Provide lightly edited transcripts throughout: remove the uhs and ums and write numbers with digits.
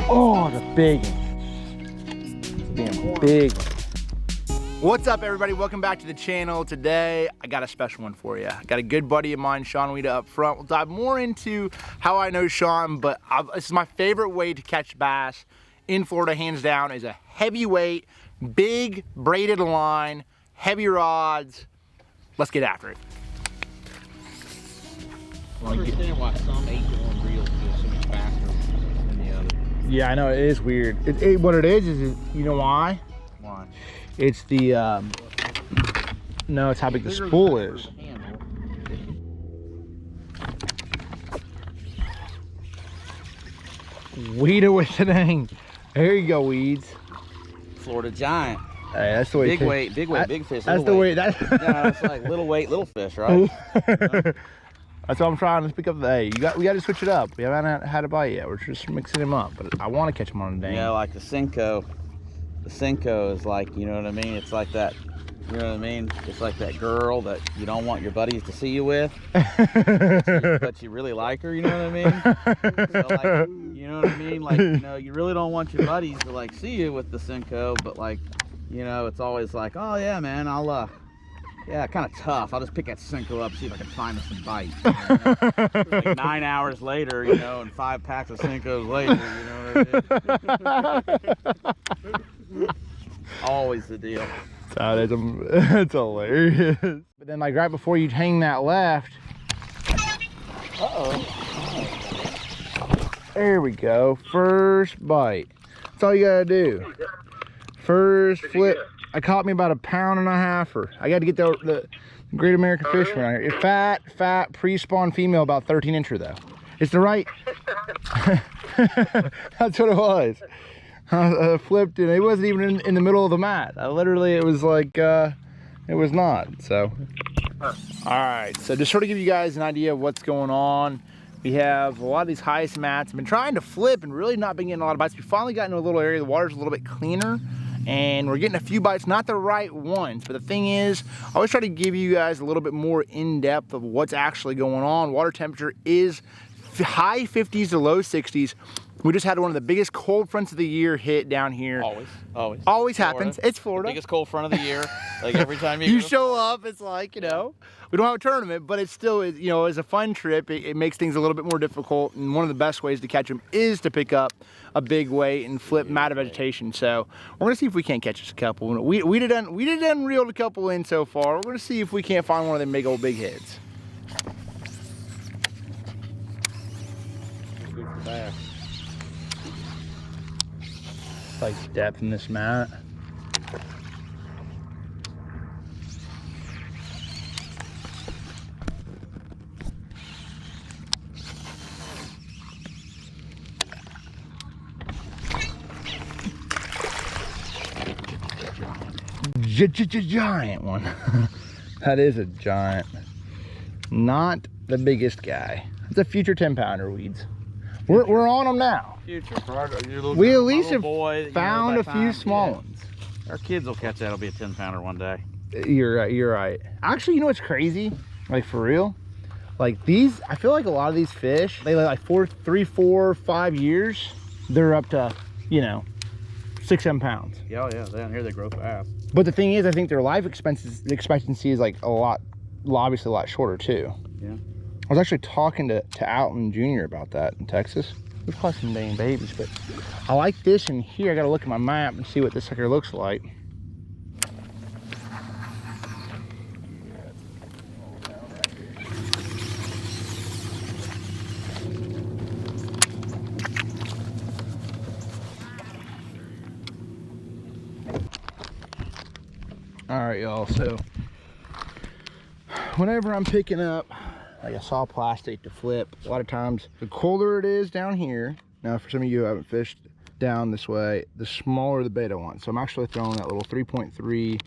Oh, the big one. It's being big. What's up, everybody? Welcome back to the channel. Today, I got a special one for you. I got a good buddy of mine, Sean Wieda, up front. We'll dive more into how I know Sean, but this is my favorite way to catch bass in Florida, hands down, is a heavyweight, big braided line, heavy rods. Let's get after it. I understand why some 8-to-1 reels feel so much faster than the other. Yeah, I know, it is weird. What it is, you know why? Why? It's the, no, it's how big the spool is. Wieda with an ang. There you go, Weeds. Florida giant. Hey, that's the way. Big weight, big fish. That's the way. No, it's like little weight, little fish, right? That's what I'm trying to pick up. Hey, we got to switch it up. We haven't had a bite yet. We're just mixing them up, but I want to catch them on a dang. Yeah, like the Cinco. The Cinco is like, you know what I mean? It's like that, you know what I mean? It's like that girl that you don't want your buddies to see you with, but you really like her, you know what I mean? So like, you know what I mean? Like, you know, you really don't want your buddies to like see you with the Cinco, but like, you know, it's always like, oh yeah, man, yeah, kind of tough. I'll just pick that Cinco up, see if I can find some bite. You know? Like 9 hours later, you know, and 5 packs of Cincos later, you know what I mean? Always the deal. It's hilarious. But then, like right before you hang that left, there we go. First bite. That's all you gotta do. First flip. I caught me about 1.5 pounds. I got to get the Great American Fisherman out here. Fat, pre-spawn female, about 13 incher though. It's the right. That's what it was. I flipped and it wasn't even in the middle of the mat. It was like, it was not. So, all right. So just sort of give you guys an idea of what's going on. We have a lot of these highest mats. I've been trying to flip and really not been getting a lot of bites. We finally got into a little area. The water's a little bit cleaner. And we're getting a few bites, not the right ones. But the thing is, I always try to give you guys a little bit more in-depth of what's actually going on. Water temperature is high 50s to low 60s. We just had one of the biggest cold fronts of the year hit down here. Always happens. It's Florida. The biggest cold front of the year. Like every time you show up, it's like, you know, we don't have a tournament, but it's still, you know, as a fun trip, it makes things a little bit more difficult. And one of the best ways to catch them is to pick up a big weight and flip them out of vegetation. So we're gonna see if we can't catch us a couple. We done reeled a couple in so far. We're gonna see if we can't find one of them big heads. Good for bass. Like depth in this mat. Giant one. That is a giant. Not the biggest guy. It's a future 10-pounder, Weeds. We're on them now. Future. We at least have found a few small ones. Our kids will catch that. It'll be a 10-pounder one day. You're right. Actually, you know what's crazy? Like for real? Like these, I feel like a lot of these fish, they like 3, 4, 5 years, they're up to, you know, 6, 7 pounds. Yeah, down here they grow fast. But the thing is, I think their life expectancy is like obviously a lot shorter too. Yeah. I was actually talking to Alton Jr. about that in Texas. We've caught some dang babies, but I like this in here. I gotta look at my map and see what this sucker looks like. All right, y'all, so whenever I'm picking up like a saw plastic to flip, a lot of times the colder it is down here, now for some of you who haven't fished down this way, the smaller the bait I want. So I'm actually throwing that little 3.3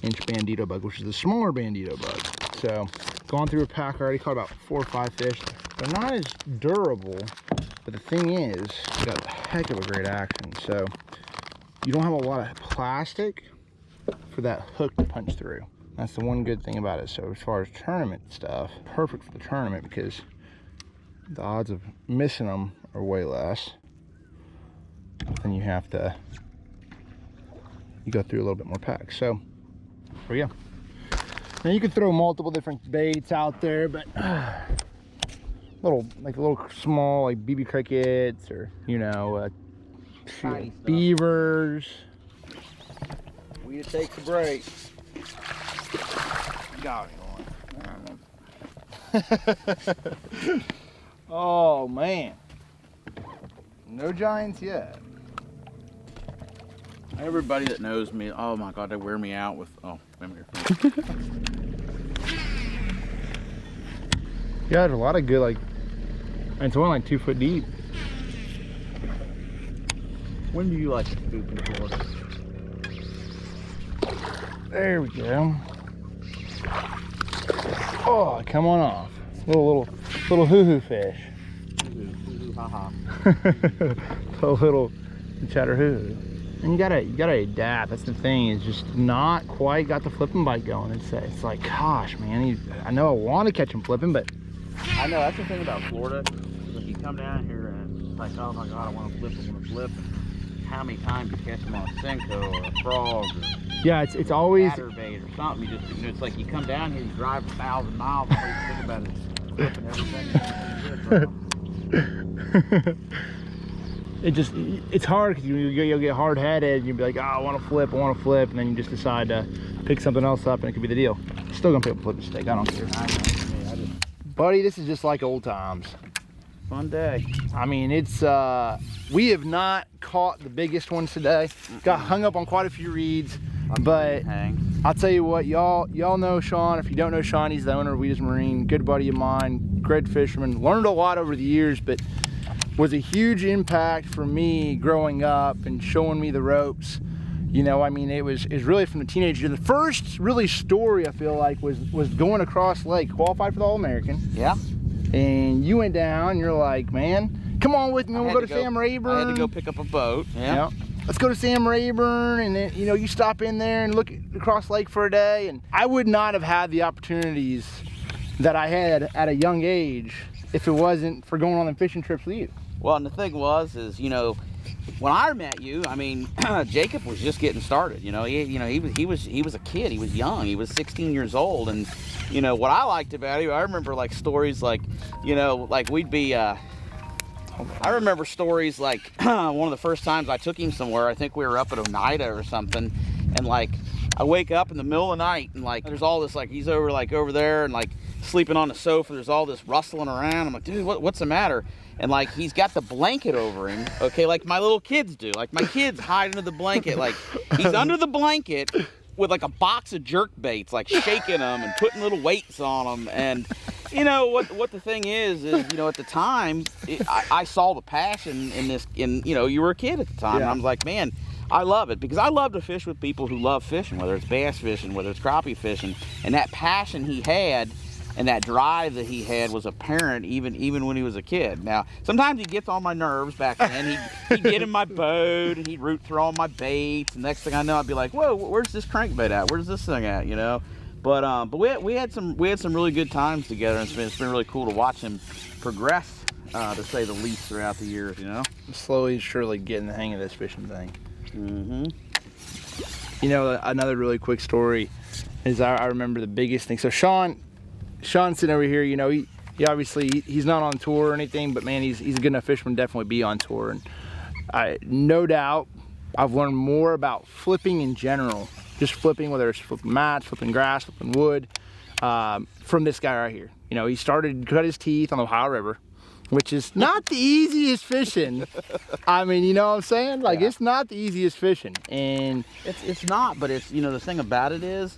inch bandito bug, which is the smaller bandito bug. So gone through a pack, I already caught about 4 or 5 fish. They're not as durable, but the thing is, it's got a heck of a great action. So you don't have a lot of plastic for that hook to punch through. That's the one good thing about it. So as far as tournament stuff, perfect for the tournament because the odds of missing them are way less. then you have to, you go through a little bit more packs. So there we go. Now you can throw multiple different baits out there, but little small like BB crickets, or beavers. We take the break. Got it. Oh man, no giants yet. Everybody that knows me, oh my God, they wear me out with, oh, come here. Yeah, there's a lot of good, like, and it's only like 2 foot deep. When do you like to spook in Florida? There we go. Oh, come on off. Little hoo-hoo fish. Ha-ha. Little chatter hoo-hoo. And you gotta adapt. That's the thing, is just not quite got the flipping bite going. It's like, gosh, man, I know I want to catch him flipping, but I know that's the thing about Florida. If you come down here and it's like, oh my God, I want to flip. And how many times you catch them on a Senko or a frog? Or yeah, it's always batter bait or something. You just, it's like you come down here, you drive 1,000 miles, and all you think about is flipping everything. It's hard because you'll get hard-headed and you'll be like, oh, I want to flip, and then you just decide to pick something else up and it could be the deal. Still gonna pick up a flipping stick, I don't care. Buddy, this is just like old times. Fun day. I mean, it's we have not caught the biggest ones today. Got hung up on quite a few reeds, but I'll tell you what, y'all know Sean. If you don't know Sean, he's the owner of Wieda's Marine, good buddy of mine, great fisherman. Learned a lot over the years, but was a huge impact for me growing up and showing me the ropes. I mean, it was really from the teenage year. The first really story I feel like was going across lake, qualified for the All-American. Yeah. And you went down, and you're like, man, come on with me, we'll go to Sam Rayburn. I had to go pick up a boat. Yeah. Let's go to Sam Rayburn, and then, you stop in there and look across lake for a day. And I would not have had the opportunities that I had at a young age if it wasn't for going on them fishing trips with you. Well, and the thing was, when I met you, I mean, Jacob was just getting started. He was a kid. He was young. He was 16 years old, and what I liked about him, I remember like stories like, like we'd be. I remember stories like one of the first times I took him somewhere. I think we were up at Oneida or something, and like I wake up in the middle of the night and like there's all this, like he's over there and like sleeping on the sofa. There's all this rustling around. I'm like, dude, what's the matter? And like he's got the blanket over him, okay, like my little kids do. Like my kids hide under the blanket. Like he's under the blanket with like a box of jerk baits, like shaking them and putting little weights on them. And what the thing is at the time I saw the passion in this. You were a kid at the time, and I was like, man, I love it, because I love to fish with people who love fishing, whether it's bass fishing, whether it's crappie fishing, and that passion he had. And that drive that he had was apparent even when he was a kid. Now, sometimes he gets on my nerves back then. He'd get in my boat and he'd root through all my baits. And next thing I know, I'd be like, whoa, where's this crankbait at? Where's this thing at? But we had some really good times together. And it's been really cool to watch him progress, to say the least, throughout the years. Slowly and surely getting the hang of this fishing thing. Mm-hmm. Another really quick story is I remember the biggest thing. So Sean's sitting over here, he obviously, he's not on tour or anything, but man, he's a good enough fisherman to definitely be on tour. And no doubt I've learned more about flipping in general, just flipping, whether it's flipping mats, flipping grass, flipping wood, from this guy right here. He started to cut his teeth on the Ohio River, which is not the easiest fishing. I mean, you know what I'm saying? Like, it's not the easiest fishing. And it's not, but it's, the thing about it is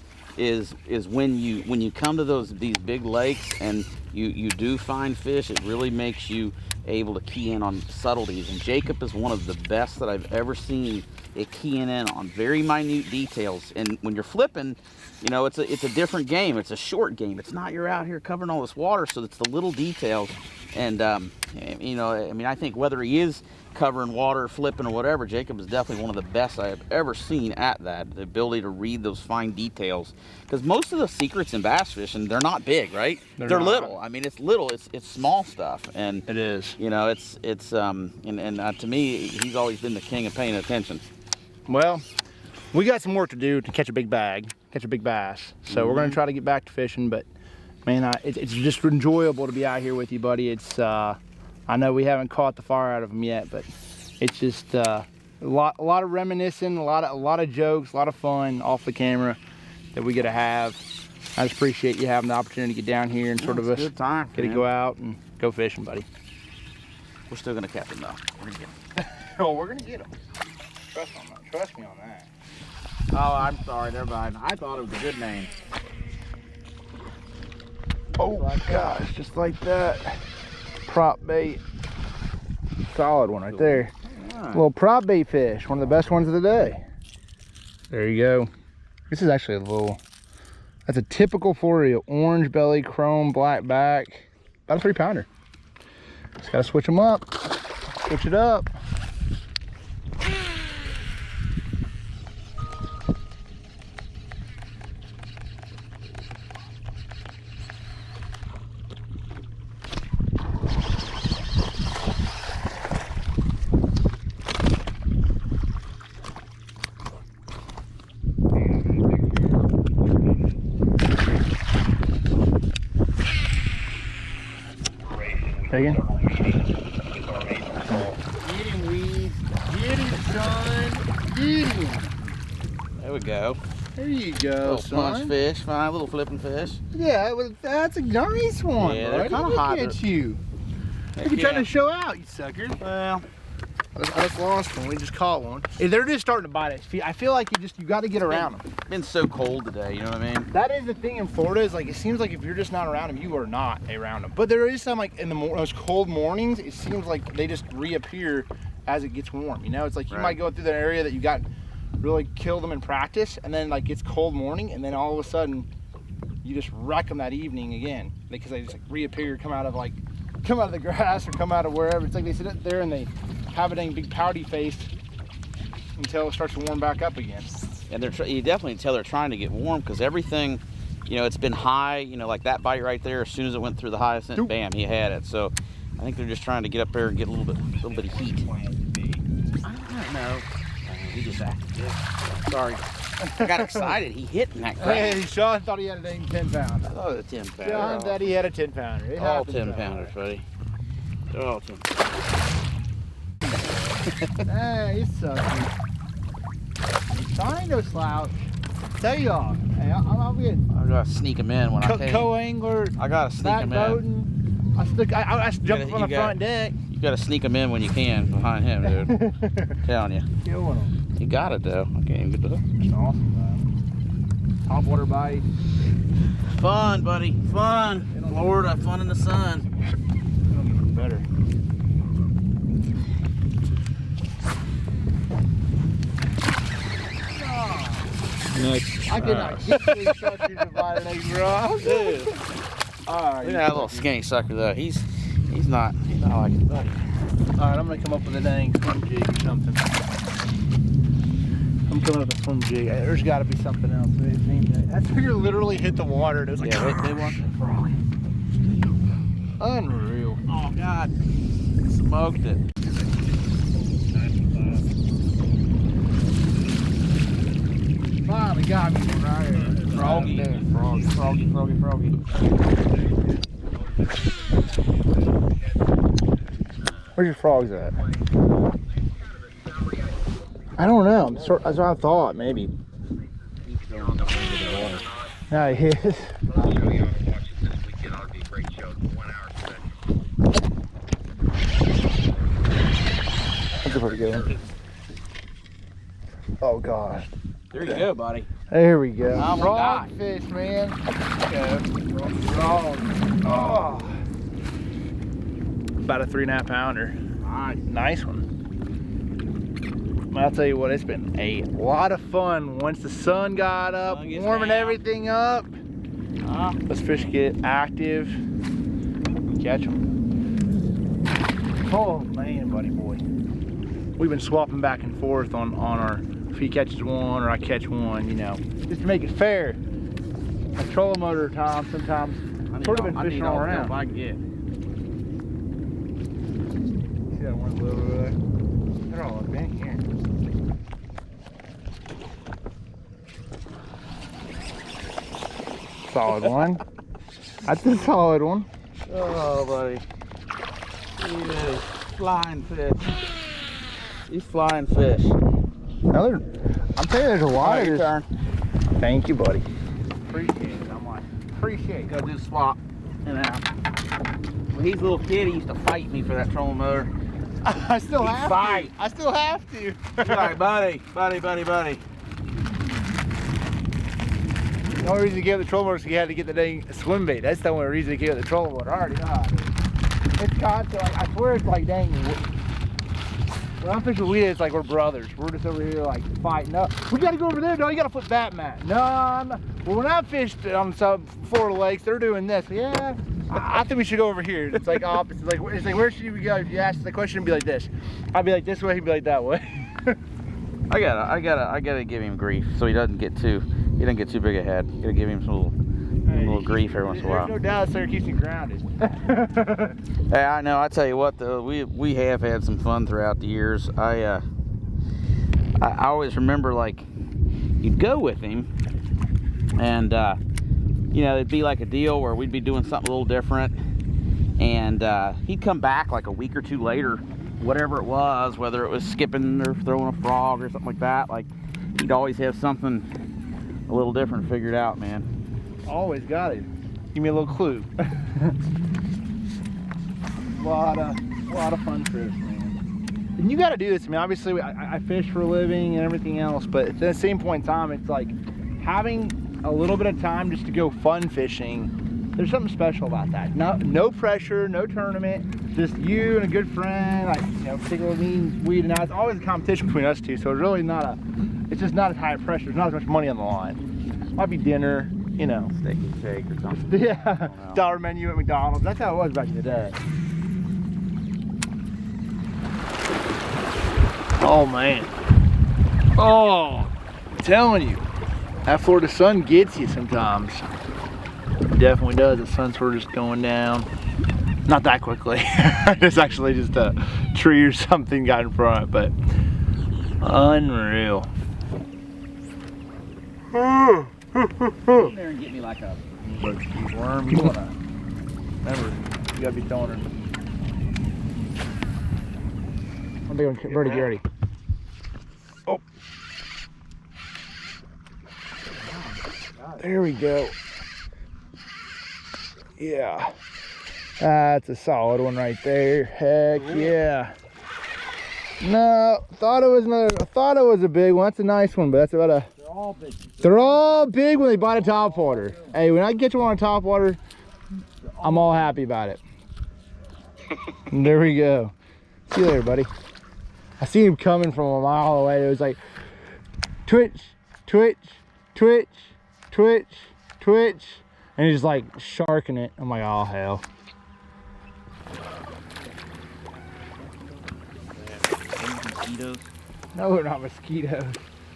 when you come to these big lakes and you do find fish, it really makes you able to key in on subtleties. And Jacob is one of the best that I've ever seen at keying in on very minute details. And when you're flipping, it's a different game. It's a short game. It's not you're out here covering all this water, so it's the little details. And I think whether he is covering water, flipping or whatever, Jacob is definitely one of the best I have ever seen at that. The ability to read those fine details. Because most of the secrets in bass fishing, they're not big, right? They're little. I mean, it's little. It's small stuff, and it is. You know, it's to me, he's always been the king of paying attention. Well, we got some work to do to catch a big bag, catch a big bass. So we're gonna try to get back to fishing, but man, it's just enjoyable to be out here with you, buddy. It's I know we haven't caught the fire out of them yet, but it's just a lot of reminiscing, a lot of jokes, a lot of fun off the camera that we get to have. I just appreciate you having the opportunity to get down here and sort of good time, get to go out and go fishing, buddy. We're still gonna catch them though. We're gonna get them. Oh, we're gonna get them. Trust me on that. Oh, I'm sorry, never mind. I thought it was a good name. Oh my gosh, just like that. Prop bait. Solid one right there. Yeah. Little prop bait fish, one of the best ones of the day. There you go. This is actually a little, that's a typical Florida, orange belly, chrome, black back. About a 3-pounder. Just gotta switch them up. Switch it up. Again. Get him, Weed. Get him, son. Get him. There we go. There you go, Little son. punch fish, fine little flipping fish. Yeah, that's a nice one. Yeah, they're kind of hot. Look at you. You're trying to show out, you sucker. Well, I just lost one. We just caught one. They're just starting to bite us. I feel like you got to get around them. It's been so cold today, you know what I mean? That is the thing in Florida, is like, it seems like if you're just not around them, you are not around them. But there is some, like in those cold mornings, it seems like they just reappear as it gets warm. You know, it's like you might go through that area that you got really kill them in practice, and then like it's cold morning, and then all of a sudden you just wreck them that evening again, because they just like reappear, come out of the grass or come out of wherever. It's like they sit up there and they have a dang big pouty face until it starts to warm back up again. And you definitely tell they're trying to get warm, because everything, you know, it's been high, you know, like that bite right there, as soon as it went through the hyacinth, bam, he had it. So I think they're just trying to get up there and get a little bit of heat. I don't know. He just acted good. Sorry. I got excited. He hit in that crap. Hey, Sean thought he had a dang 10-pounder. I thought it was a 10-pounder. Sean thought he had a 10-pounder. All 10-pounders, buddy. They're all 10. Hey, you sucker. Sean ain't no slouch. Tell y'all. Hey, I'll be I gotta sneak him in when I can. Co-angler. I gotta sneak him in. Boating. I jump on the front deck. You gotta sneak him in when you can behind him, dude. Telling you. Killing him. You got it though. I can't even get the hook. It's awesome, man. Top water bite. Fun, buddy. Fun. Florida, fun in the sun. It'll get even better. Next. I cannot get these suckers to bite an egg raw. Dude. Alright. Look at that little skinny sucker though. He's not like his buddy. Alright, I'm gonna come up with a dang swim jig or something. I'm coming up with a swim jig. There's gotta be something else. That figure literally hit the water. It was like, yeah, they want the frog. Unreal. Oh God. Smoked it. Finally got me right here. Froggy. Froggy. Where's your frogs at? I don't know. That's what I thought, maybe. Yeah, he is. That's a pretty good one. Oh gosh. There you go, buddy. There we go. Oh, my Frog God. fish, man. Frog. Oh. About a 3.5 pounder. Nice one. I'll tell you what, it's been a lot of fun once the sun got up, warming everything up. Let's fish get active, catch them. Oh man, buddy boy. we've been swapping back and forth on our, if he catches one or I catch one, you know, just to make it fair. A trolling motor time sometimes sort of been fishing all around. I get. See that one little over there? They're all up in here. Solid one. That's a solid one. Oh, buddy. Yeah, flying fish. He's flying fish. Another, I'm telling you, there's a lot of Your this. turn. Thank you, buddy. Appreciate it. I'm like, Appreciate it. go do swap and out. When he's a little kid, he used to fight me for that trolling motor. I still have fight. to. I still have to. He's like, buddy. The only reason he gave the trolling motor is he had to get the dang swim bait. That's the only reason he gave the trolling motor. I already know. It's constant. I swear it's like dang. When I'm fishing with Wieda, it's like we're brothers. We're just over here like fighting up. We gotta go over there. No, you gotta flip that mat. No, I'm not. Well, when I fished on some Florida lakes, they're doing this. Yeah, I think we should go over here. It's like opposite. It's like where should we go? If you ask the question, it'd be like this. I'd be like this way. He'd be like that way. I gotta give him grief so he doesn't get too big a head. Gotta give him some little grief every once in a while. There's no doubt Sarah keeps you grounded. Hey, I know. I tell you what, though, we have had some fun throughout the years. I always remember, like, you'd go with him, and you know, it'd be like a deal where we'd be doing something a little different, and he'd come back like a week or two later, whatever it was, whether it was skipping or throwing a frog or something like that. Like, he'd always have something a little different figured out, man. Always got it. Give me a little clue. a lot of fun trips, man. And you got to do this. I mean, obviously, I fish for a living and everything else, but at the same point in time, it's like having a little bit of time just to go fun fishing. There's something special about that. No pressure, no tournament, just you and a good friend. Like, you know, particularly me and Wieda. Now, it's always a competition between us two, so it's really not it's just not as high pressure. There's not as much money on the line. Might be dinner, you know. Steak and shake or something. Yeah, dollar menu at McDonald's. That's how it was back in the day. Oh man. Oh, I'm telling you, that Florida sun gets you sometimes. It definitely does. The sun's sort of just going down. Not that quickly. It's actually just a tree or something got in front, but unreal. Come there and get me like a Worm. You wanna remember? You gotta be throwing her. I'm big on Brody. Get ready. Oh, there we go. Yeah, that's a solid one right there. Heck yeah. No, thought it was another. I thought it was a big one. That's a nice one, but that's about a. They're all big. They're all big when they bite a topwater. Hey, when I get you on a topwater, I'm all happy about it. There we go. See you later, buddy. I see him coming from a mile away. It was like twitch, twitch, twitch, twitch, twitch, and he's like sharking it. I'm like, oh hell. Mosquitoes. No, they're not mosquitoes.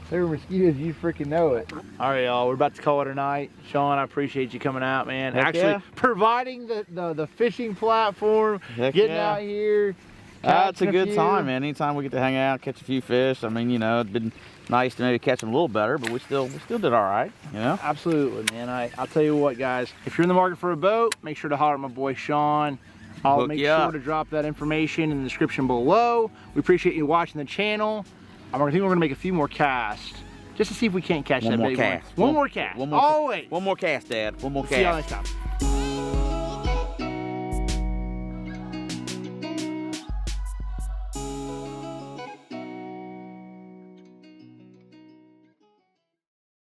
They're mosquitoes, you freaking know it. All right, y'all, we're about to call it a night. Sean, I appreciate you coming out, man. Heck actually yeah. providing the fishing platform, Heck getting yeah. out here. It's a catching good few. time, man. Anytime we get to hang out, catch a few fish. I mean, you know, it'd been nice to maybe catch them a little better, but we still did all right, you know? Absolutely, man. I'll tell you what, guys. If you're in the market for a boat, make sure to holler at my boy Sean. I'll Hook make you sure up. to drop that information in the description below. We appreciate you watching the channel. I think we're gonna make a few more casts just to see if we can't catch that big one. One more cast. One more Always. One more cast, Dad. One more cast. See y'all next time.